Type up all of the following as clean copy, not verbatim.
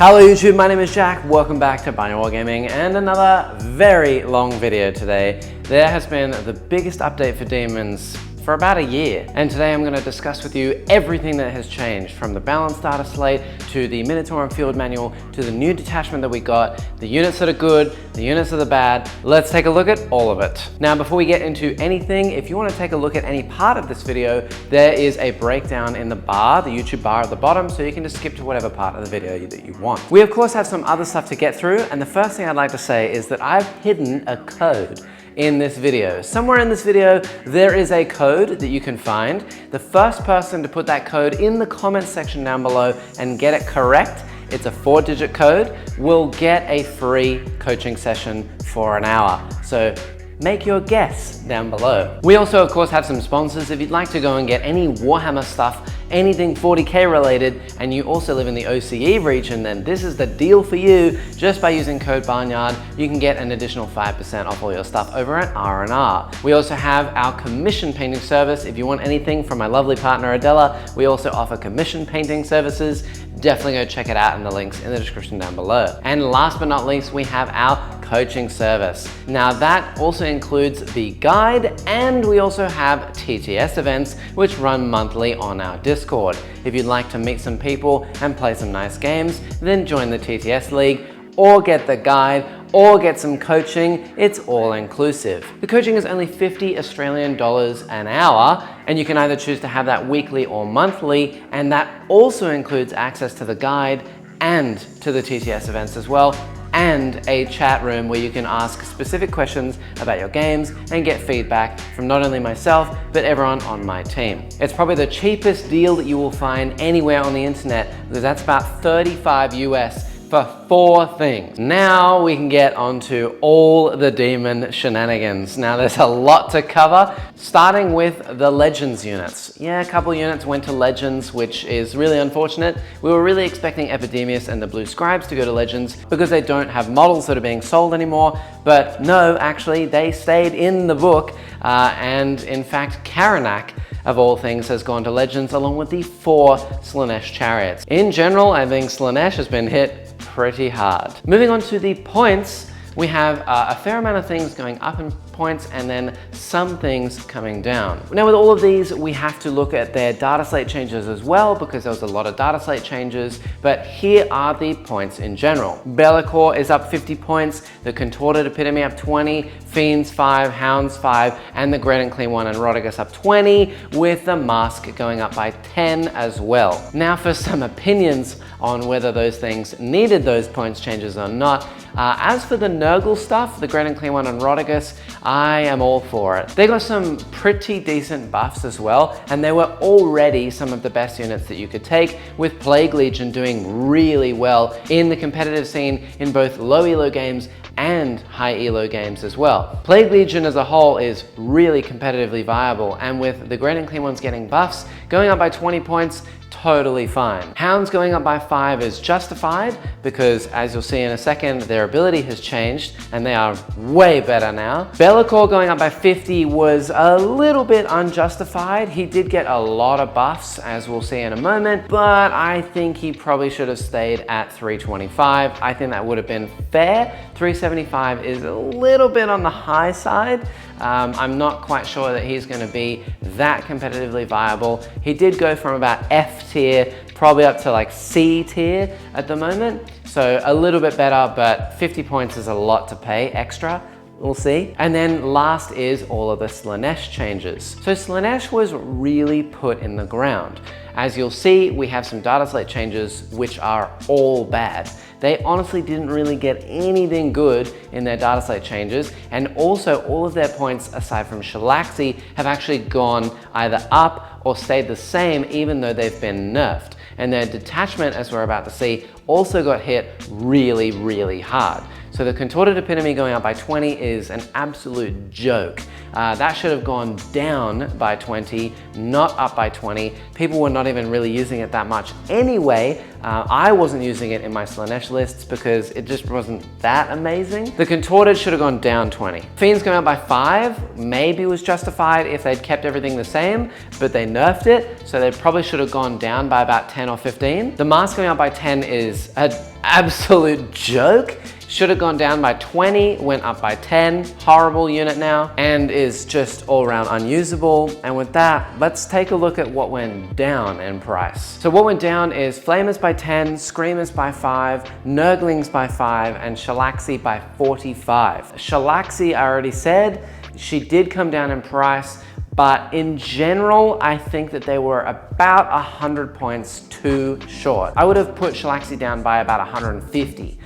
Hello YouTube, my name is Jack. Welcome back to Barnyard Wargaming and another very long video today. There has been the biggest update for Daemons for about a year, and today I'm going to discuss with you everything that has changed, from the balanced data slate to the Minotaur and Field manual to the new detachment that we got, the units that are good, the units that are bad. Let's take a look at all of it. Now before we get into anything, if you want to take a look at any part of this video, there is a breakdown in the bar, the YouTube bar at the bottom, so you can just skip to whatever part of the video that you want. We of course have some other stuff to get through, and the first thing I'd like to say is that I've hidden a code in this video. Somewhere in this video, there is a code that you can find. The first person to put that code in the comments section down below and get it correct, it's a 4-digit code, will get a free coaching session for an hour. So make your guess down below. We also of course have some sponsors. If you'd like to go and get any Warhammer stuff, anything 40K related, and you also live in the OCE region, then this is the deal for you. Just by using code Barnyard, you can get an additional 5% off all your stuff over at R&R. We also have our commission painting service. If you want anything from my lovely partner Adela, we also offer commission painting services. Definitely go check it out in the links in the description down below. And last but not least, we have our coaching service. Now that also includes the guide, and we also have TTS events which run monthly on our Discord. If you'd like to meet some people and play some nice games, then join the TTS League or get the guide or get some coaching. It's all inclusive. The coaching is only 50 Australian dollars an hour, and you can either choose to have that weekly or monthly, and that also includes access to the guide and to the TTS events as well, and a chat room where you can ask specific questions about your games and get feedback from not only myself, but everyone on my team. It's probably the cheapest deal that you will find anywhere on the internet, because that's about 35 US for 4 things. Now we can get onto all the demon shenanigans. Now there's a lot to cover, starting with the Legends units. Yeah, a couple units went to Legends, which is really unfortunate. We were really expecting Epidemius and the Blue Scribes to go to Legends because they don't have models that are being sold anymore, but no, actually they stayed in the book, and in fact Karanak, of all things, has gone to Legends along with the 4 Slaanesh chariots. In general, I think Slaanesh has been hit pretty hard. Moving on to the points, we have a fair amount of things going up in points and then some things coming down. Now with all of these, we have to look at their Dataslate changes as well, because there was a lot of Dataslate changes, but here are the points in general. Be'lakor is up 50 points, the Contorted Epitome up 20, Fiends 5, Hounds 5, and the Great and Clean One and Rodigus up 20, with the Mask going up by 10 as well. Now for some opinions on whether those things needed those points changes or not. As for the Nurgle stuff, the Great and Clean One and Rodigus, I am all for it. They got some pretty decent buffs as well, and they were already some of the best units that you could take, with Plague Legion doing really well in the competitive scene in both low elo games and high elo games as well. Plague Legion as a whole is really competitively viable, and with the Great and Clean Ones getting buffs, going up by 20 points, totally fine. Hounds going up by 5 is justified because, as you'll see in a second, their ability has changed and they are way better now. Be'lakor going up by 50 was a little bit unjustified. He did get a lot of buffs, as we'll see in a moment, but I think he probably should have stayed at 325. I think that would have been fair. 375 is a little bit on the high side. I'm not quite sure that he's going to be that competitively viable. He did go from about F tier probably up to like C tier at the moment, so a little bit better, but 50 points is a lot to pay extra. We'll see. And then last is all of the Slaanesh changes. So Slaanesh was really put in the ground. As you'll see, we have some Dataslate changes which are all bad. They honestly didn't really get anything good in their Dataslate changes, and also all of their points, aside from Shalaxi, have actually gone either up or stayed the same, even though they've been nerfed. And their detachment, as we're about to see, also got hit really, really hard. So the Contorted Epitome going up by 20 is an absolute joke. That should have gone down by 20, not up by 20. People were not even really using it that much anyway. I wasn't using it in my Slaanesh lists because it just wasn't that amazing. The Contorted should have gone down 20. Fiends going up by 5 maybe was justified if they'd kept everything the same, but they nerfed it, so they probably should have gone down by about 10 or 15. The Mask going up by 10 is is an absolute joke. Should have gone down by 20, went up by 10. Horrible unit now, and is just all around unusable. And with that, let's take a look at what went down in price. So what went down is Flamers by 10, Screamers by 5, Nurglings by 5, and Shalaxi by 45. Shalaxi, I already said, she did come down in price, but in general, I think that they were about 100 points too short. I would have put Shalaxi down by about 150.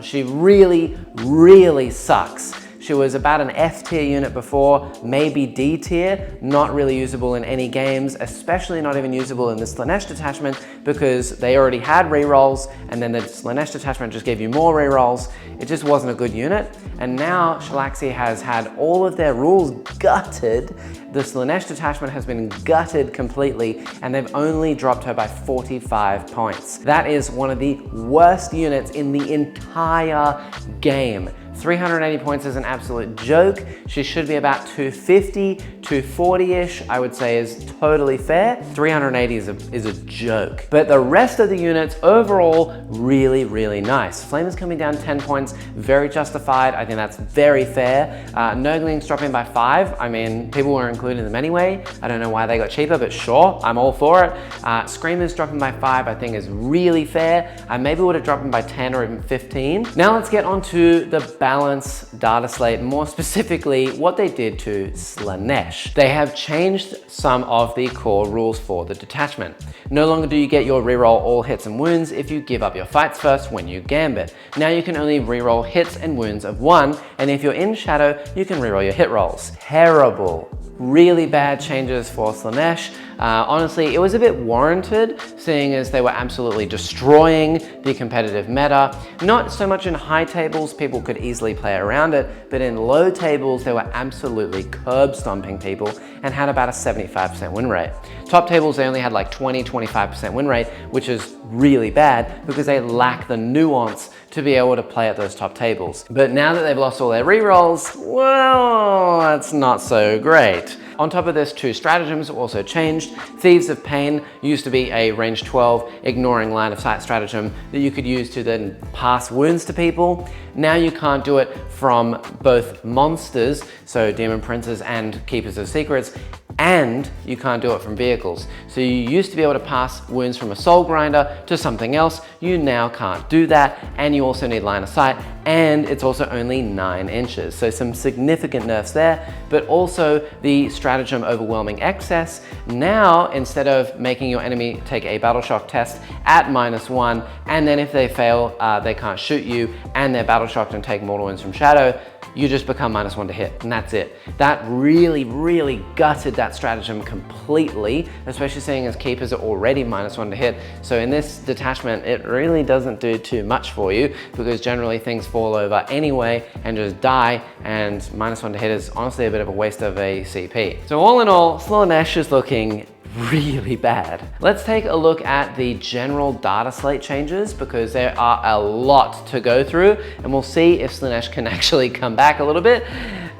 She really sucks. She was about an F tier unit before, maybe D tier, not really usable in any games, especially not even usable in the Slaanesh detachment because they already had rerolls and then the Slaanesh detachment just gave you more rerolls. It just wasn't a good unit. And now Shalaxi has had all of their rules gutted. The Slaanesh detachment has been gutted completely and they've only dropped her by 45 points. That is one of the worst units in the entire game. 380 points is an absolute joke. She should be about 250, 240-ish, I would say is totally fair. 380 is a joke. But the rest of the units overall, really nice. Flamers coming down 10 points, very justified. I think that's very fair. Nurglings dropping by 5. I mean, people were including them anyway. I don't know why they got cheaper, but sure, I'm all for it. Screamers dropping by 5, I think is really fair. I maybe would have dropped them by 10 or even 15. Now let's get on to the balance Dataslate, more specifically what they did to Slaanesh. They have changed some of the core rules for the detachment. No longer do you get your reroll all hits and wounds if you give up your fights first when you gambit. Now you can only reroll hits and wounds of 1, and if you're in shadow, you can reroll your hit rolls. Terrible. Really bad changes for Slaanesh. Honestly, it was a bit warranted, seeing as they were absolutely destroying the competitive meta. Not so much in high tables, people could easily play around it, but in low tables, they were absolutely curb stomping people and had about a 75% win rate. Top tables, they only had like 20-25% win rate, which is really bad because they lack the nuance to be able to play at those top tables. But now that they've lost all their rerolls, well, that's not so great. On top of this, 2 stratagems also changed. Thieves of Pain used to be a range 12 ignoring line of sight stratagem that you could use to then pass wounds to people. Now you can't do it from both monsters, so Demon Princes and Keepers of Secrets, and you can't do it from vehicles. So you used to be able to pass wounds from a soul grinder to something else. You now can't do that, and you also need line of sight, and it's also only 9 inches. So some significant nerfs there, but also the stratagem Overwhelming Excess. Now, instead of making your enemy take a battle shock test at -1, and then if they fail, they can't shoot you, and they're battle shocked and take mortal wounds from shadow, you just become -1 to hit, and that's it. That really gutted that stratagem completely, especially seeing as Keepers are already -1 to hit. So in this detachment, it really doesn't do too much for you because generally things fall over anyway and just die, and -1 to hit is honestly a bit of a waste of a CP. So all in all, Slaanesh is looking really bad. Let's take a look at the general Dataslate changes because there are a lot to go through, and we'll see if Slaanesh can actually come back a little bit.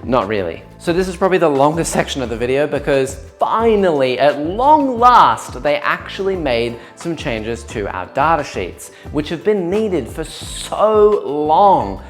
Not really. So this is probably the longest section of the video because finally, at long last, they actually made some changes to our data sheets, which have been needed for so long.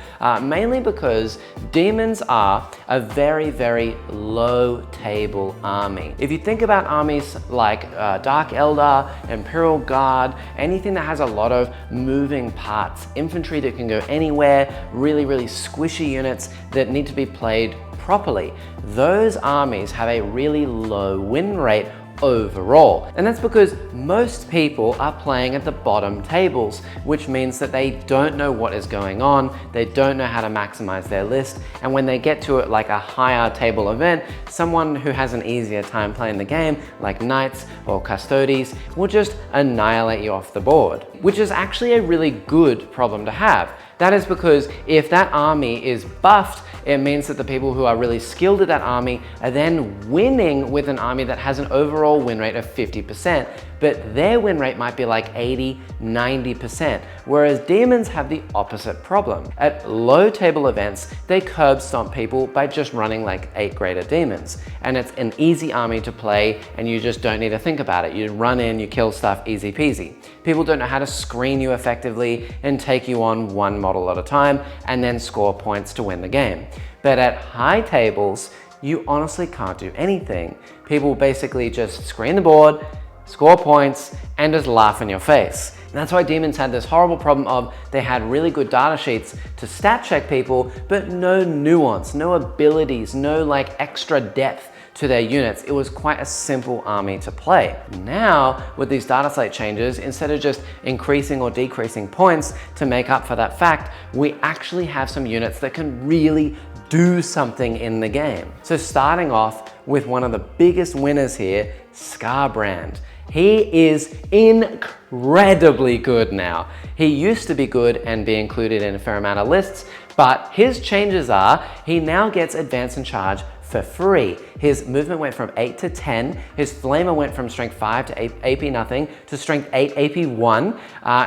Mainly because demons are a very low table army. If you think about armies like Dark Eldar, Imperial Guard, anything that has a lot of moving parts, infantry that can go anywhere, really squishy units that need to be played properly, those armies have a really low win rate overall. And that's because most people are playing at the bottom tables, which means that they don't know what is going on, they don't know how to maximize their list, and when they get to it like a higher table event, someone who has an easier time playing the game, like Knights or Custodes, will just annihilate you off the board, which is actually a really good problem to have. That is because if that army is buffed, it means that the people who are really skilled at that army are then winning with an army that has an overall win rate of 50%, but their win rate might be like 80, 90%, whereas Daemons have the opposite problem. At low table events, they curb stomp people by just running like 8 greater Daemons, and it's an easy army to play and you just don't need to think about it. You run in, you kill stuff, easy peasy. People don't know how to screen you effectively and take you on one model at a time and then score points to win the game. But at high tables, you honestly can't do anything. People basically just screen the board, score points, and just laugh in your face. And that's why Daemons had this horrible problem of they had really good data sheets to stat check people, but no nuance, no abilities, no like extra depth to their units. It was quite a simple army to play. Now, with these Dataslate changes, instead of just increasing or decreasing points to make up for that fact, we actually have some units that can really do something in the game. So starting off with one of the biggest winners here, Skarbrand. He is incredibly good now. He used to be good and be included in a fair amount of lists, but his changes are, he now gets advance and charge for free. His movement went from 8 to 10. His flamer went from strength 5 to AP nothing to strength 8 AP 1.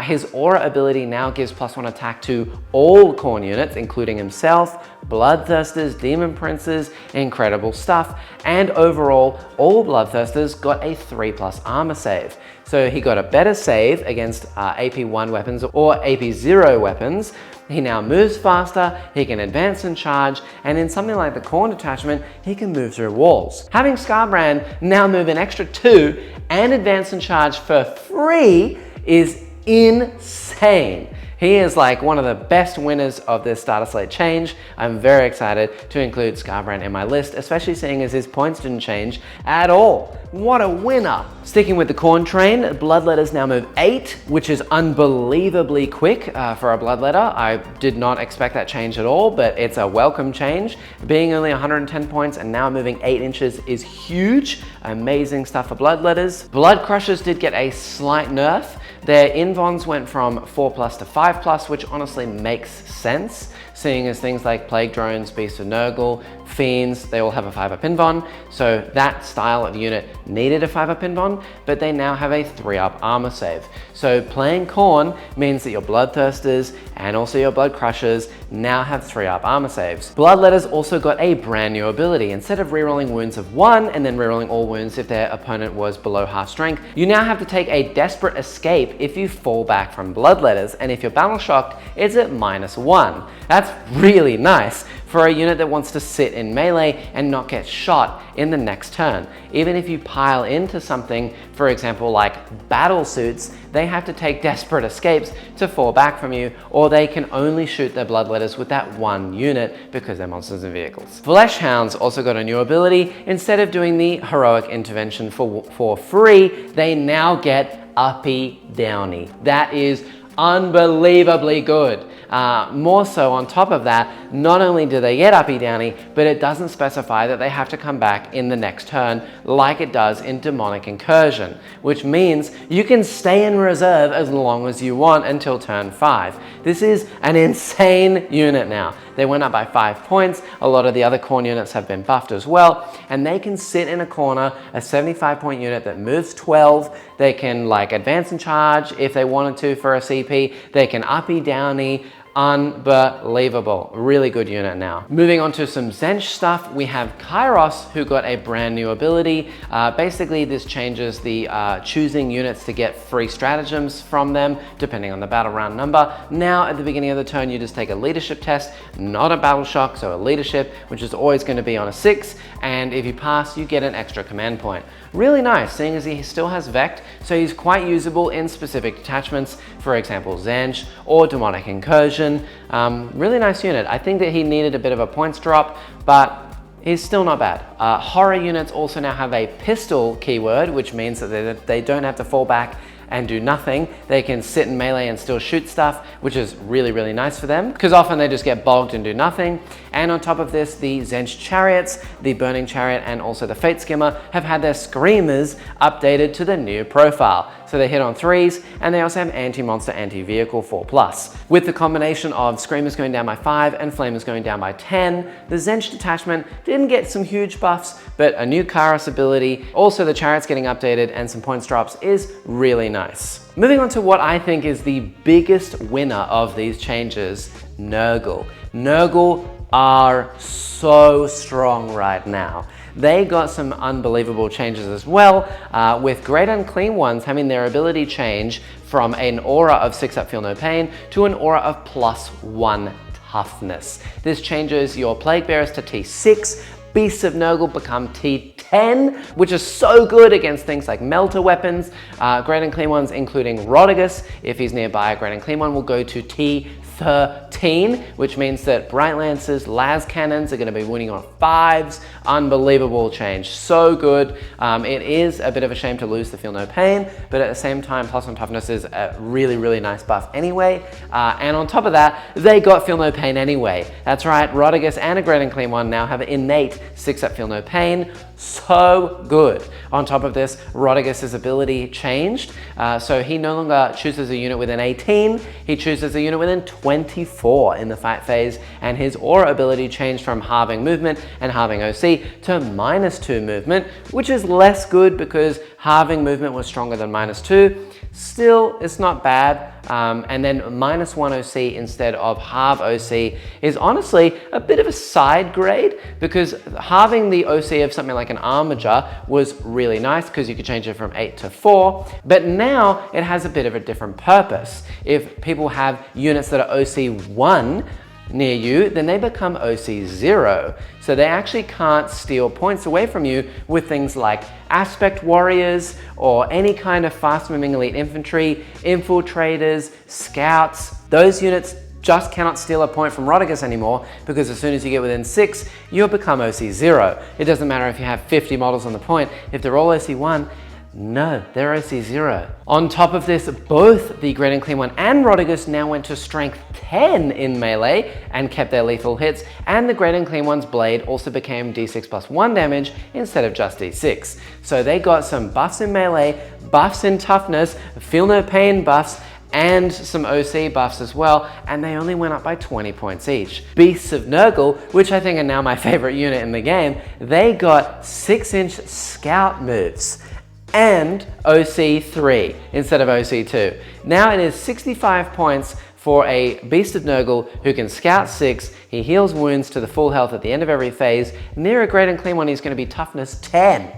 His aura ability now gives +1 attack to all Khorne units, including himself, Bloodthirsters, Demon Princes, incredible stuff. And overall, all Bloodthirsters got a 3+ armor save. So he got a better save against AP 1 weapons or AP 0 weapons. He now moves faster, he can advance and charge, and in something like the Khorne detachment, he can move through walls. Having Skarbrand now move an extra 2 and advance and charge for free is insane. He is like one of the best winners of this Dataslate change. I'm very excited to include Skarbrand in my list, especially seeing as his points didn't change at all. What a winner! Sticking with the Khorne train, Bloodletters now move 8, which is unbelievably quick for a Bloodletter. I did not expect that change at all, but it's a welcome change. Being only 110 points and now moving 8 inches is huge. Amazing stuff for Bloodletters. Blood Crushers did get a slight nerf. Their invons went from 4+ to 5+, which honestly makes sense, seeing as things like Plague Drones, Beasts of Nurgle, Fiends, they all have a 5-up invon, so that style of unit needed a 5-up invon, but they now have a 3-up armor save. So playing Khorne means that your Bloodthirsters and also your Blood Crushers now have 3-up armor saves. Bloodletters also got a brand new ability. Instead of rerolling wounds of 1 and then rerolling all wounds if their opponent was below half strength, you now have to take a desperate escape if you fall back from Bloodletters, and if you're battle shocked, it's at -1. That's really nice for a unit that wants to sit in melee and not get shot in the next turn. Even if you pile into something, for example like battle suits, they have to take desperate escapes to fall back from you, or they can only shoot their Bloodletters with that one unit because they're monsters and vehicles. Fleshhounds also got a new ability. Instead of doing the heroic intervention for free, they now get Uppy Downy. That is unbelievably good. More so on top of that, not only do they get Uppy Downy, but it doesn't specify that they have to come back in the next turn like it does in Demonic Incursion, which means you can stay in reserve as long as you want until turn 5. This is an insane unit now. They went up by 5 points. A lot of the other Khorne units have been buffed as well, and they can sit in a corner, a 75-point unit that moves 12. They can like advance and charge if they wanted to for a CP. They can Uppy Downy. Unbelievable. Really good unit now. Moving on to some Tzeentch stuff, we have Kairos, who got a brand new ability. Basically, this changes the choosing units to get free stratagems from them, depending on the battle round number. Now, at the beginning of the turn, you just take a leadership test, not a battle shock, so a leadership, which is always going to be on a 6, and if you pass, you get an extra command point. Really nice, seeing as he still has Vect, so he's quite usable in specific detachments, for example, Tzeentch or Demonic Incursion. Really nice unit. I think that he needed a bit of a points drop, but he's still not bad. Horror units also now have a pistol keyword, which means that they don't have to fall back and do nothing. They can sit in melee and still shoot stuff, which is really, really nice for them, because often they just get bogged and do nothing. And on top of this, the Tzeentch Chariots, the Burning Chariot, and also the Fate Skimmer have had their Screamers updated to the new profile. so they hit on 3s, and they also have anti-monster, anti-vehicle 4+. With the combination of Screamers going down by 5 and Flamers going down by 10, the Tzeentch detachment didn't get some huge buffs, but a new Kairos ability, also the Chariots getting updated, and some points drops is really nice. Moving on to what I think is the biggest winner of these changes, Nurgle. Nurgle are so strong right now. They got some unbelievable changes as well, with Great Unclean Ones having their ability change from an aura of 6-up Feel No Pain to an aura of +1 toughness. This changes your Plague Bearers to T6, Beasts of Nurgle become T10, which is so good against things like Melter weapons. Great Unclean Ones, including Rodigus, if he's nearby, a Great Unclean One will go to T13, which means that Bright Lancers, Las Cannons are going to be winning on 5s. Unbelievable change, so good. It is a bit of a shame to lose the Feel No Pain, but at the same time, +1 toughness is a really, really nice buff anyway. And on top of that, they got Feel No Pain anyway. That's right, Rodigus and a Great Unclean One now have an innate 6-up Feel No Pain. So good. On top of this, Rodigus's ability changed, so he no longer chooses a unit within 18, he chooses a unit within 24 in the fight phase, and his aura ability changed from halving movement and halving OC to -2 movement, which is less good because halving movement was stronger than -2. Still, it's not bad. And then -1 OC instead of halve OC is honestly a bit of a side grade, because halving the OC of something like an Armiger was really nice because you could change it from 8 to 4, but now it has a bit of a different purpose. If people have units that are OC 1 near you, then they become OC 0. So they actually can't steal points away from you with things like Aspect Warriors or any kind of fast-moving elite infantry, infiltrators, scouts. Those units just cannot steal a point from Rodigus anymore, because as soon as you get within 6, you'll become OC 0. It doesn't matter if you have 50 models on the point. If they're all OC 1, no, they're OC 0. On top of this, both the Great Unclean One and Rodigus now went to strength 10 in melee and kept their lethal hits, and the Great Unclean One's blade also became D6+1 damage instead of just D6. So they got some buffs in melee, buffs in toughness, Feel No Pain buffs, and some OC buffs as well, and they only went up by 20 points each. Beasts of Nurgle, which I think are now my favorite unit in the game, they got 6-inch scout moves and OC 3 instead of OC 2. Now it is 65 points for a Beast of Nurgle who can scout 6, he heals wounds to the full health at the end of every phase. Near a Great Unclean One, he's going to be toughness 10.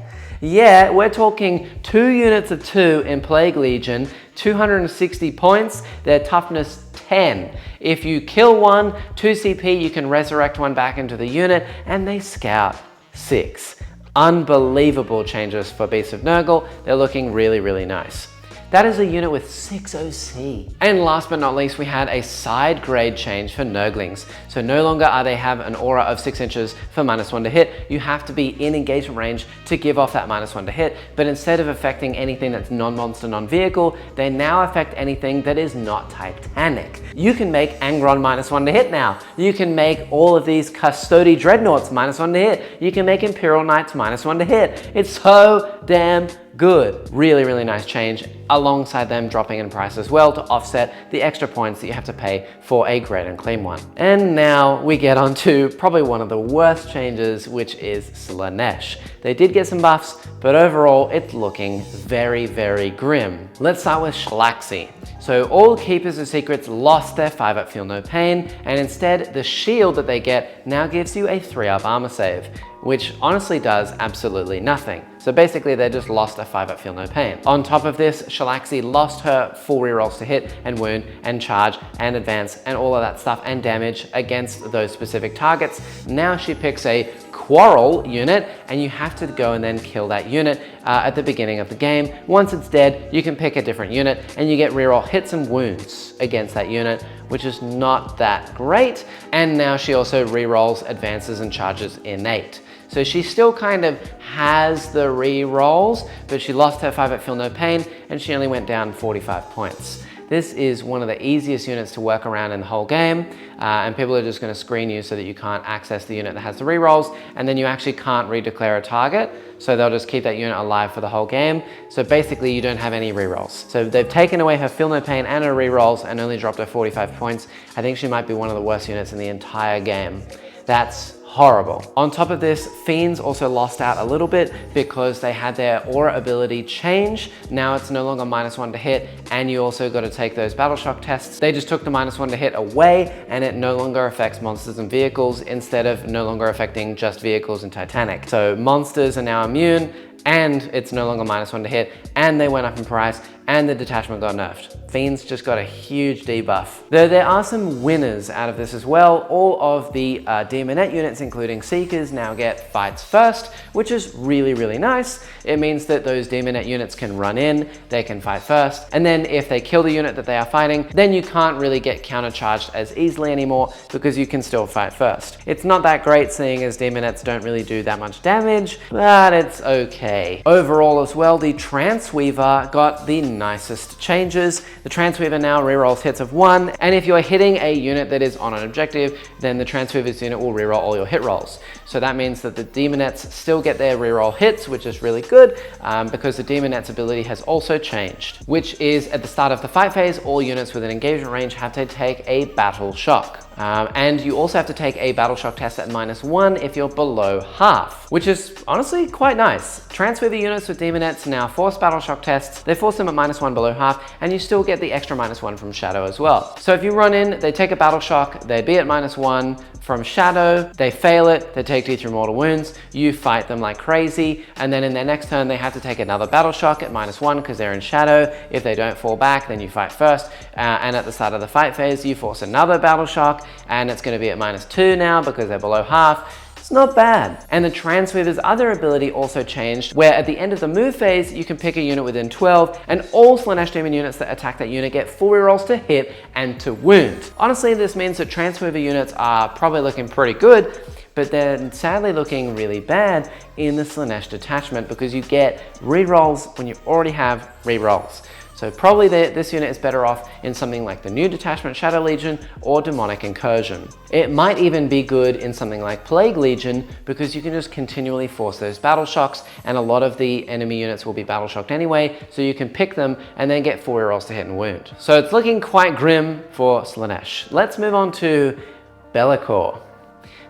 Yeah, we're talking 2 units of 2 in Plague Legion, 260 points, their toughness 10. If you kill one, 2 CP, you can resurrect one back into the unit, and they scout 6. Unbelievable changes for Beasts of Nurgle. They're looking really, really nice. That is a unit with 6 OC. And last but not least, we had a side grade change for Nurglings. So no longer are they have an aura of 6 inches for -1 to hit. You have to be in engagement range to give off that -1 to hit. But instead of affecting anything that's non-monster, non-vehicle, they now affect anything that is not Titanic. You can make Angron -1 to hit now. You can make all of these Custody Dreadnoughts -1 to hit. You can make Imperial Knights -1 to hit. It's so damn good. Really, really nice change, alongside them dropping in price as well to offset the extra points that you have to pay for a Great Unclean One. And now we get on to probably one of the worst changes, which is Slaanesh. They did get some buffs, but overall it's looking very, very grim. Let's start with Shalaxi. So all Keepers of Secrets lost their 5-up Feel No Pain, and instead the shield that they get now gives you a 3-up armor save, which honestly does absolutely nothing. So basically they just lost a 5-up Feel No Pain. On top of this, Shalaxi lost her full rerolls to hit and wound and charge and advance and all of that stuff and damage against those specific targets. Now she picks a Quarrel unit, and you have to go and then kill that unit at the beginning of the game. Once it's dead, you can pick a different unit and you get reroll hits and wounds against that unit, which is not that great. And now she also rerolls advances and charges innate. So she still kind of has the re-rolls, but she lost her 5-up Feel No Pain and she only went down 45 points. this is one of the easiest units to work around in the whole game, and people are just going to screen you so that you can't access the unit that has the rerolls, and then you actually can't redeclare a target, so they'll just keep that unit alive for the whole game. So basically you don't have any rerolls. So they've taken away her Feel No Pain and her rerolls and only dropped her 45 points. I think she might be one of the worst units in the entire game. That's horrible. On top of this, Fiends also lost out a little bit because they had their aura ability change. Now it's no longer -1 to hit, and you also got to take those battle shock tests. They just took the -1 to hit away, and it no longer affects monsters and vehicles instead of no longer affecting just vehicles and Titanic. So monsters are now immune, and it's no longer -1 to hit, and they went up in price, and the detachment got nerfed. Fiends just got a huge debuff. Though there are some winners out of this as well. All of the Demonette units, including Seekers, now get fights first, which is really, really nice. It means that those Demonette units can run in, they can fight first, and then if they kill the unit that they are fighting, then you can't really get countercharged as easily anymore because you can still fight first. It's not that great, seeing as Demonettes don't really do that much damage, but it's okay. Overall as well, the Transweaver got the nicest changes. The Transweaver now rerolls hits of 1, and if you're hitting a unit that is on an objective, then the Transweaver's unit will reroll all your hit rolls. So that means that the Demonettes still get their reroll hits, which is really good, because the Demonette's ability has also changed, which is at the start of the fight phase, all units within engagement range have to take a battle shock. And you also have to take a battle shock test at -1 if you're below half, which is honestly quite nice. Transweaver units with Demonettes now force battle shock tests. They force them at -1 below half, and you still get the extra -1 from Shadow as well. So if you run in, they take a battle shock, they'd be at -1 from Shadow, they fail it, they take D3 mortal wounds, you fight them like crazy, and then in their next turn they have to take another battle shock at -1 because they're in Shadow. If they don't fall back, then you fight first, and at the start of the fight phase you force another battle shock, and it's going to be at -2 now because they're below half. It's not bad. And the Transweaver's other ability also changed, where at the end of the move phase, you can pick a unit within 12, and all Slaanesh Demon units that attack that unit get full rerolls to hit and to wound. Honestly, this means that Transweaver units are probably looking pretty good, but they're sadly looking really bad in the Slaanesh detachment because you get rerolls when you already have rerolls. So probably this unit is better off in something like the new detachment Shadow Legion or Demonic Incursion. It might even be good in something like Plague Legion because you can just continually force those battle shocks, and a lot of the enemy units will be battle shocked anyway, so you can pick them and then get 4 rerolls to hit and wound. So it's looking quite grim for Slaanesh. Let's move on to Be'lakor.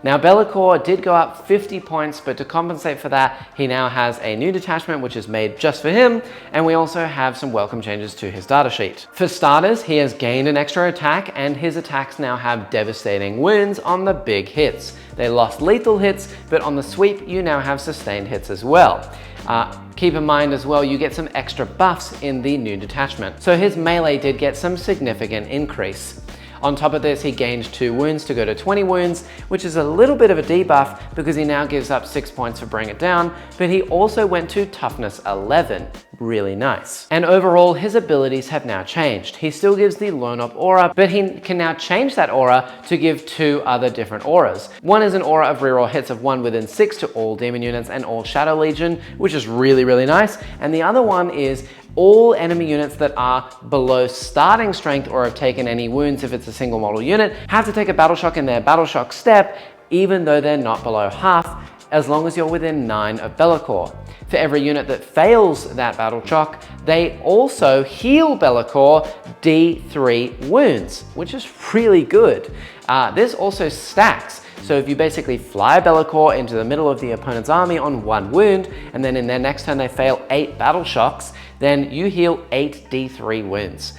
Now Be'lakor did go up 50 points, but to compensate for that, he now has a new detachment which is made just for him, and we also have some welcome changes to his datasheet. For starters, he has gained an extra attack, and his attacks now have devastating wounds on the big hits. They lost lethal hits, but on the sweep, you now have sustained hits as well. Keep in mind as well, you get some extra buffs in the new detachment. So his melee did get some significant increase. On top of this, he gained 2 wounds to go to 20 wounds, which is a little bit of a debuff because he now gives up 6 points for Bring It Down, but he also went to Toughness 11. Really nice. And overall, his abilities have now changed. He still gives the Lone Up aura, but he can now change that aura to give 2 other different auras. One is an aura of reroll hits of 1 within 6 to all demon units and all Shadow Legion, which is really, really nice. And the other one is all enemy units that are below starting strength or have taken any wounds, if it's a single model unit, have to take a battle shock in their battle shock step, even though they're not below half, as long as you're within 9 of Be'lakor. For every unit that fails that battle shock, they also heal Be'lakor D3 wounds, which is really good. This also stacks. So if you basically fly Be'lakor into the middle of the opponent's army on 1 wound, and then in their next turn they fail 8 battle shocks, then you heal 8 D3 wounds.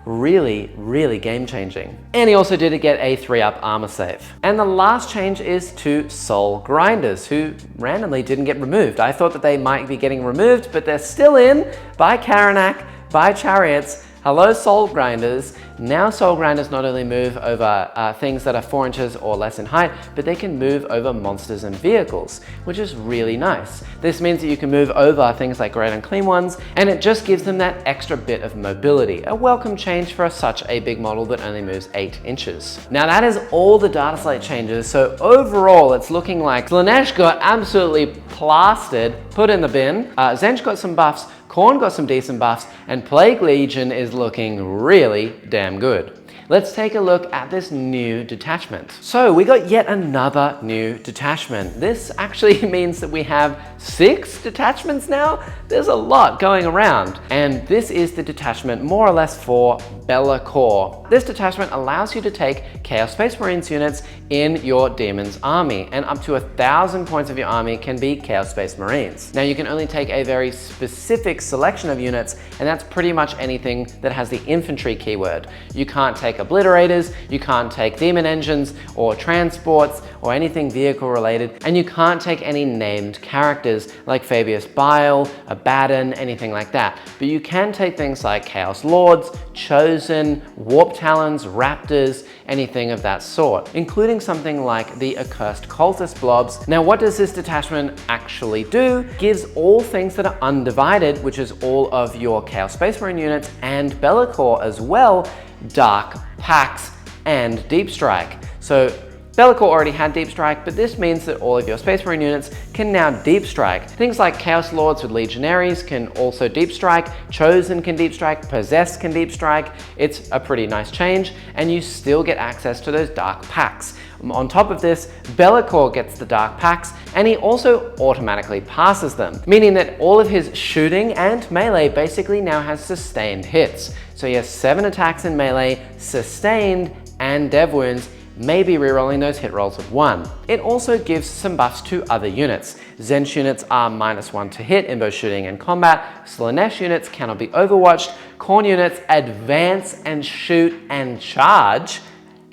Really, really game changing. And he also did get a 3-up armor save. And the last change is to Soul Grinders, who randomly didn't get removed. I thought that they might be getting removed, but they're still in by Karanak, by Chariots. Hello, Soul Grinders. Now Soul Grinders not only move over things that are 4 inches or less in height, but they can move over monsters and vehicles, which is really nice. This means that you can move over things like Great Unclean Ones, and it just gives them that extra bit of mobility. A welcome change for such a big model that only moves 8 inches. Now that is all the Dataslate changes, so overall it's looking like Slaanesh got absolutely plastered, put in the bin. Tzeentch got some buffs, Khorne got some decent buffs, and Plague Legion is looking really damn good. Let's take a look at this new detachment. So we got yet another new detachment. This actually means that we have 6 detachments now. There's a lot going around. And this is the detachment more or less for Be'lakor. This detachment allows you to take Chaos Space Marines units in your Demons army, and up to 1,000 points of your army can be Chaos Space Marines. Now you can only take a very specific selection of units, and that's pretty much anything that has the infantry keyword. You can't take obliterators, you can't take demon engines or transports or anything vehicle related, and you can't take any named characters like Fabius Bile, Abaddon, anything like that. But you can take things like Chaos Lords, Chosen, Warp Talons, Raptors, anything of that sort, including something like the Accursed Cultist blobs. Now what does this detachment actually do? It gives all things that are undivided, which is all of your Chaos Space Marine units and Be'lakor as well, Dark, Pax, and Deep Strike. So Be'lakor already had Deep Strike, but this means that all of your Space Marine units can now Deep Strike. Things like Chaos Lords with Legionaries can also Deep Strike, Chosen can Deep Strike, Possessed can Deep Strike. It's a pretty nice change, and you still get access to those Dark Packs. On top of this, Be'lakor gets the Dark Packs, and he also automatically passes them, meaning that all of his shooting and melee basically now has sustained hits. So he has 7 attacks in melee, sustained, and dev wounds, maybe rerolling those hit rolls with 1. It also gives some buffs to other units. Tzeentch units are -1 to hit in both shooting and combat. Slaanesh units cannot be overwatched. Khorne units advance and shoot and charge.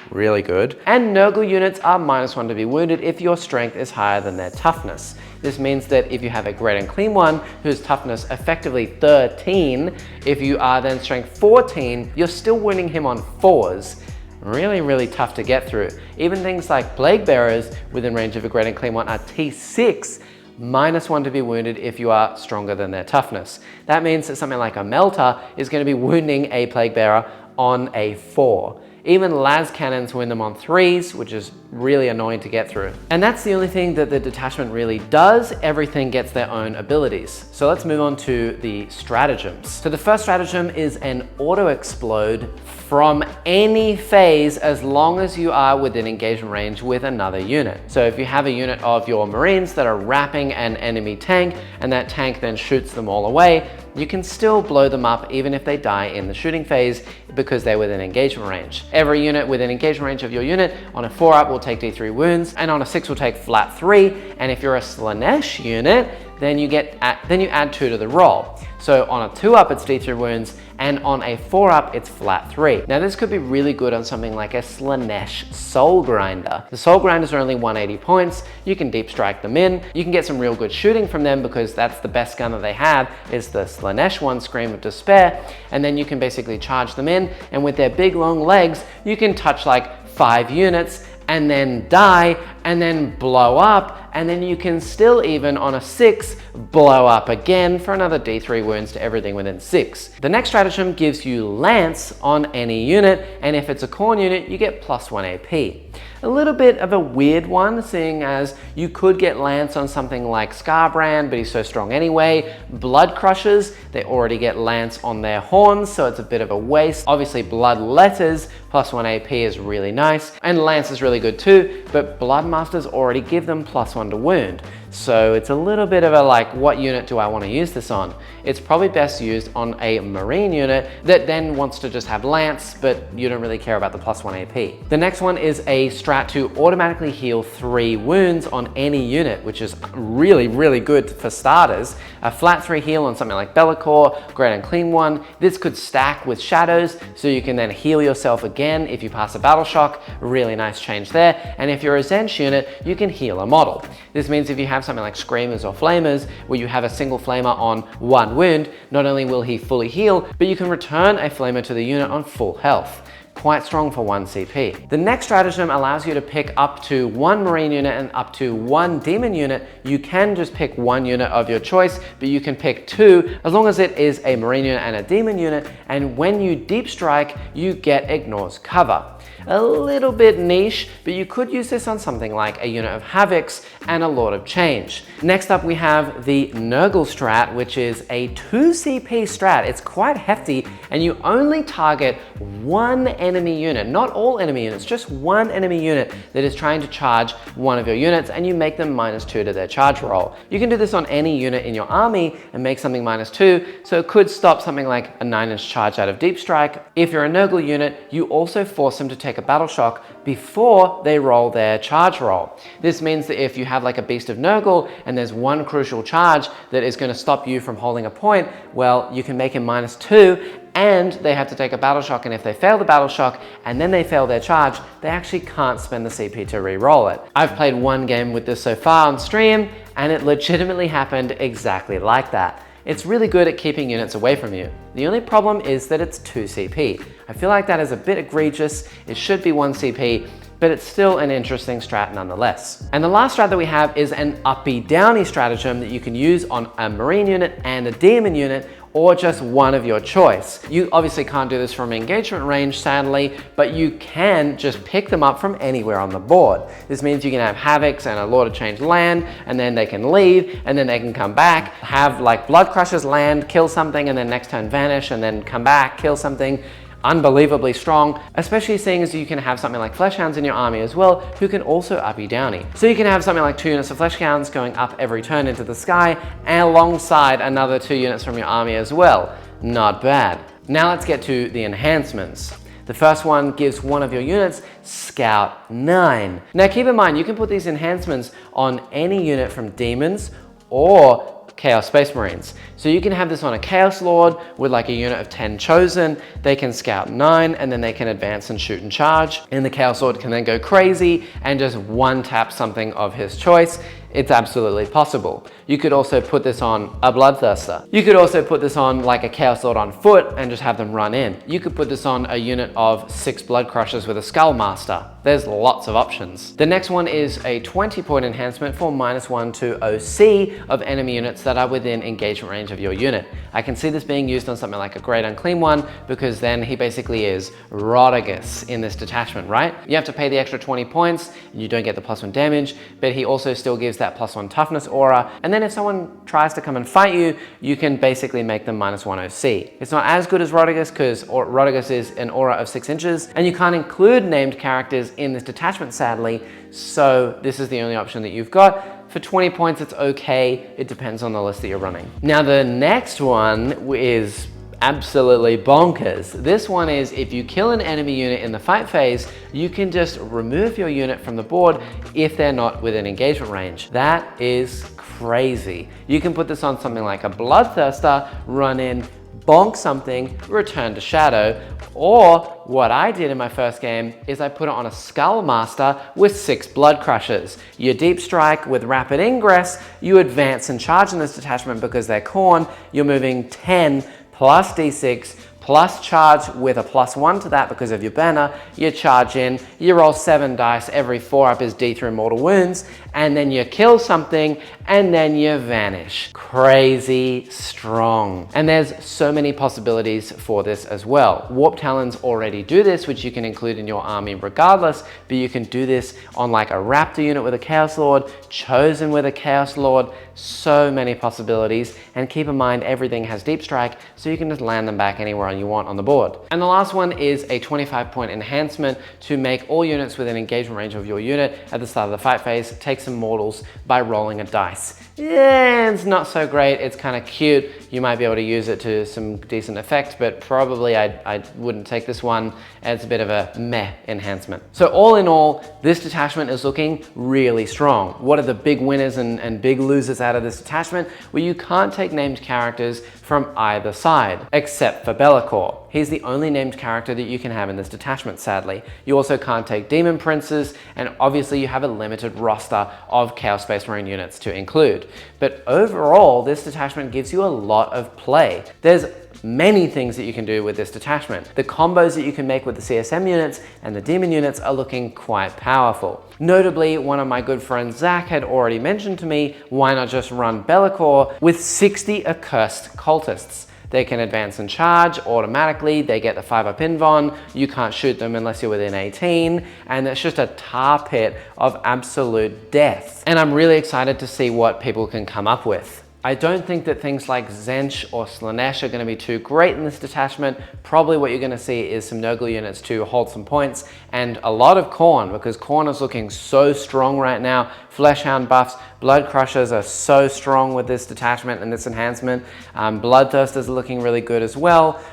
Really good. And Nurgle units are -1 to be wounded if your strength is higher than their toughness. This means that if you have a Great and Clean one whose toughness effectively 13, if you are then strength 14, you're still wounding him on 4s. Really tough to get through. Even things like Plague Bearers within range of a Great and Clean one are T6, -1 to be wounded if you are stronger than their toughness. That means that something like a Melter is going to be wounding a Plague Bearer on a 4. Even las cannons win them on 3s, which is really annoying to get through. And that's the only thing that the detachment really does. Everything gets their own abilities. So let's move on to the stratagems. So the first stratagem is an auto explode from any phase as long as you are within engagement range with another unit. So if you have a unit of your Marines that are wrapping an enemy tank and that tank then shoots them all away, you can still blow them up even if they die in the shooting phase because they're within engagement range. Every unit within engagement range of your unit on a 4-up will take D3 wounds, and on a 6 will take flat 3. And if you're a Slaanesh unit, then you add 2 to the roll. So on a 2-up it's D3 wounds, and on a 4-up it's flat 3. Now this could be really good on something like a Slaanesh Soul Grinder. The Soul Grinders are only 180 points. You can Deep Strike them in. You can get some real good shooting from them because that's the best gun that they have, is the Slaanesh one, Scream of Despair. And then you can basically charge them in, and with their big long legs, you can touch like 5 units and then die and then blow up, and then you can still even on a 6 blow up again for another D3 wounds to everything within 6. The next stratagem gives you Lance on any unit, and if it's a Khorne unit you get +1 AP. A little bit of a weird one, seeing as you could get Lance on something like Scarbrand, but he's so strong anyway. Blood Crushers, they already get Lance on their horns, so it's a bit of a waste. Obviously Blood Letters +1 AP is really nice, and Lance is really good too, but Bloodmasters already give them +1 to wound. So it's a little bit of a like, what unit do I want to use this on? It's probably best used on a Marine unit that then wants to just have Lance, but you don't really care about the +1 AP. The next one is a strat to automatically heal 3 wounds on any unit, which is really good for starters. A flat 3 heal on something like Be'lakor, Great and Clean one. This could stack with Shadows, so you can then heal yourself again if you pass a Battle Shock. Really nice change there. And if you're a Tzeentch unit, you can heal a model. This means if you have something like Screamers or Flamers, where you have a single Flamer on 1 wound, not only will he fully heal, but you can return a Flamer to the unit on full health. Quite strong for 1 CP. The next stratagem allows you to pick up to 1 Marine unit and up to 1 Demon unit. You can just pick 1 unit of your choice, but you can pick 2 as long as it is a Marine unit and a Demon unit, and when you Deep Strike, you get Ignores Cover. A little bit niche, but you could use this on something like a unit of Havocs and a Lord of Change. Next up we have the Nurgle strat, which is a 2 CP strat. It's quite hefty, and you only target one enemy unit, not all enemy units, just one enemy unit that is trying to charge one of your units, and you make them -2 to their charge roll. You can do this on any unit in your army and make something -2, so it could stop something like a 9-inch charge out of Deep Strike. If you're a Nurgle unit, you also force them to take a battle shock before they roll their charge roll. This means that if you have like a Beast of Nurgle and there's one crucial charge that is going to stop you from holding a point, well, you can make him -2 and they have to take a battle shock, and if they fail the battle shock and then they fail their charge, they actually can't spend the CP to re-roll it. I've played one game with this so far on stream and it legitimately happened exactly like that. It's really good at keeping units away from you. The only problem is that it's 2 CP. I feel like that is a bit egregious. It should be 1 CP, but it's still an interesting strat nonetheless. And the last strat that we have is an uppy-downy stratagem that you can use on a Marine unit and a Demon unit, or just one of your choice. You obviously can't do this from engagement range, sadly, but you can just pick them up from anywhere on the board. This means you can have Havocs and a Lord of Change land, and then they can leave, and then they can come back, have like Blood Crushers land, kill something, and then next turn vanish, and then come back, kill something. Unbelievably strong, especially seeing as you can have something like Fleshhounds in your army as well, who can also uppy downy. So you can have something like 2 units of Fleshhounds going up every turn into the sky, and alongside another 2 units from your army as well. Not bad. Now let's get to the enhancements. The first one gives one of your units Scout 9. Now keep in mind, you can put these enhancements on any unit from Demons or Chaos Space Marines. So you can have this on a Chaos Lord with like a unit of 10 chosen. They can Scout 9 and then they can advance and shoot and charge. And the Chaos Lord can then go crazy and just one tap something of his choice. It's absolutely possible. You could also put this on a Bloodthirster. You could also put this on like a Chaos Lord on foot and just have them run in. You could put this on a unit of 6 Blood Crushers with a Skull Master. There's lots of options. The next one is a 20-point enhancement for -1 to OC of enemy units that are within engagement range of your unit. I can see this being used on something like a Great Unclean One, because then he basically is Rotigus in this detachment, right? You have to pay the extra 20 points and you don't get the +1 damage, but he also still gives that +1 toughness aura. And then if someone tries to come and fight you, you can basically make them -1 OC. It's not as good as Rotigus, because Rotigus is an aura of 6 inches, and you can't include named characters in this detachment, sadly. So this is the only option that you've got. For 20 points, it's okay. It depends on the list that you're running. Now the next one is absolutely bonkers. This one is if you kill an enemy unit in the fight phase, you can just remove your unit from the board if they're not within engagement range. That is crazy. You can put this on something like a Bloodthirster, run in, bonk something, return to shadow, or what I did in my first game is I put it on a Skull Master with 6 Blood Crushers. You Deep Strike with Rapid Ingress, you advance and charge in this detachment because they're Khorne, you're moving 10 plus D6 plus charge with a +1 to that because of your banner. You charge in, you roll 7 dice, every 4 up is D through mortal wounds, and then you kill something, and then you vanish. Crazy strong. And there's so many possibilities for this as well. Warp Talons already do this, which you can include in your army regardless, but you can do this on like a Raptor unit with a Chaos Lord, Chosen with a Chaos Lord, so many possibilities. And keep in mind, everything has Deep Strike, so you can just land them back anywhere you want on the board. And the last one is a 25-point enhancement to make all units within engagement range of your unit at the start of the fight phase take some mortals by rolling a dice. Yeah, it's not so great. It's kind of cute. You might be able to use it to some decent effect, but probably I wouldn't take this one. It's a bit of a meh enhancement. So all in all, this detachment is looking really strong. What are the big winners and big losers out of this detachment? Well, you can't take named characters from either side, except for Be'lakor. He's the only named character that you can have in this detachment, sadly. You also can't take Demon Princes, and obviously you have a limited roster of Chaos Space Marine units to include. But overall, this detachment gives you a lot of play. There's many things that you can do with this detachment. The combos that you can make with the CSM units and the Demon units are looking quite powerful. Notably, one of my good friends, Zach, had already mentioned to me, why not just run Be'lakor with 60 accursed cultists? They can advance and charge automatically. They get the 5-up invuln. You can't shoot them unless you're within 18. And it's just a tar pit of absolute death. And I'm really excited to see what people can come up with. I don't think that things like Tzeentch or Slaanesh are going to be too great in this detachment. Probably what you're going to see is some Nurgle units to hold some points and a lot of Khorne, because Khorne is looking so strong right now. Fleshhound buffs, Blood Crushers are so strong with this detachment and this enhancement. Bloodthirsters are looking really good as well.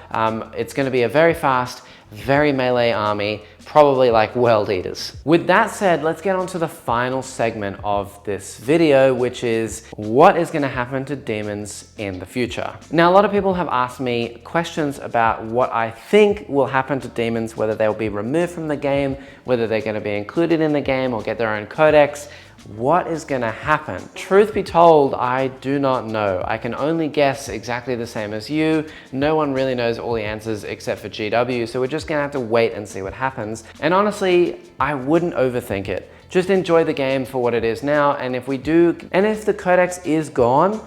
It's going to be a very fast, very melee army, probably like World Eaters. With that said, let's get on to the final segment of this video, which is what is going to happen to demons in the future. Now, a lot of people have asked me questions about what I think will happen to demons, whether they'll be removed from the game, whether they're going to be included in the game or get their own codex. What is going to happen? Truth be told, I do not know. I can only guess exactly the same as you. No one really knows all the answers except for GW, so we're just going to have to wait and see what happens. And honestly, I wouldn't overthink it. Just enjoy the game for what it is now, and if the codex is gone,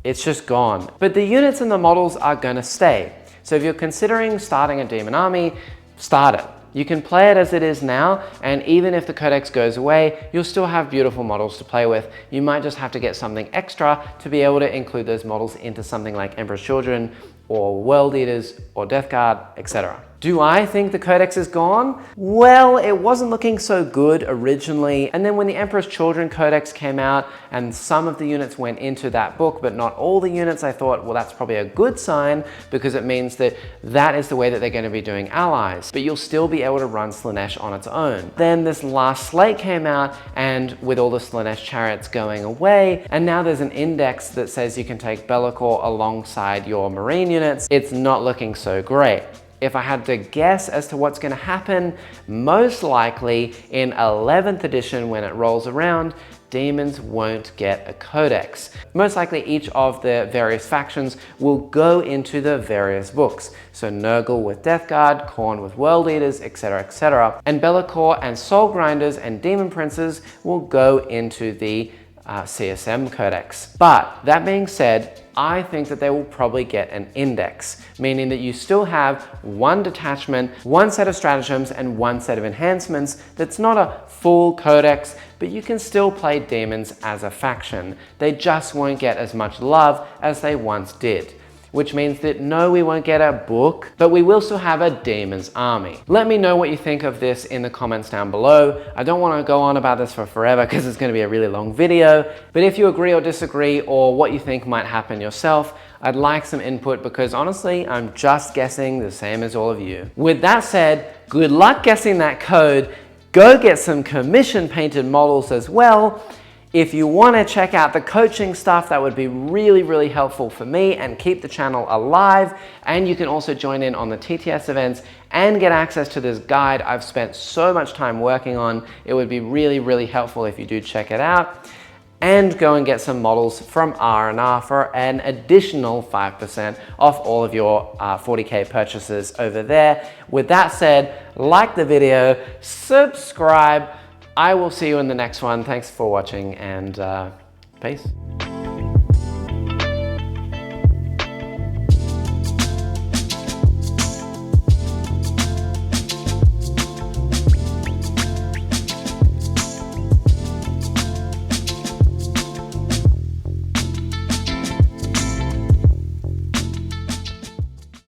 it's just gone. But the units and the models are going to stay. So if you're considering starting a demon army, start it. You can play it as it is now, and even if the codex goes away, you'll still have beautiful models to play with. You might just have to get something extra to be able to include those models into something like Emperor's Children, or World Eaters, or Death Guard, etc. Do I think the codex is gone? Well, it wasn't looking so good originally, and then when the Emperor's Children codex came out and some of the units went into that book, but not all the units, I thought, well, that's probably a good sign because it means that that is the way that they're going to be doing allies, but you'll still be able to run Slaanesh on its own. Then this last slate came out, and with all the Slaanesh chariots going away, and now there's an index that says you can take Be'lakor alongside your Marine units. It's not looking so great. If I had to guess as to what's going to happen, most likely in 11th edition when it rolls around, demons won't get a codex. Most likely each of the various factions will go into the various books. So Nurgle with Death Guard, Khorne with World Eaters, etc, etc. And Be'lakor and Soul Grinders and Demon Princes will go into the CSM codex. But that being said, I think that they will probably get an index, meaning that you still have one detachment, one set of stratagems, and one set of enhancements that's not a full codex, but you can still play demons as a faction. They just won't get as much love as they once did. Which means that no, we won't get a book, but we will still have a demons army. Let me know what you think of this in the comments down below. I don't want to go on about this for forever because it's going to be a really long video, but if you agree or disagree or what you think might happen yourself, I'd like some input because honestly, I'm just guessing the same as all of you. With that said, good luck guessing that code. Go get some commission painted models as well. If you want to check out the coaching stuff, that would be really, really helpful for me and keep the channel alive. And you can also join in on the TTS events and get access to this guide I've spent so much time working on. It would be really, really helpful if you do check it out. And go and get some models from R&R for an additional 5% off all of your 40K purchases over there. With that said, like the video, subscribe. I will see you in the next one. Thanks for watching, and peace.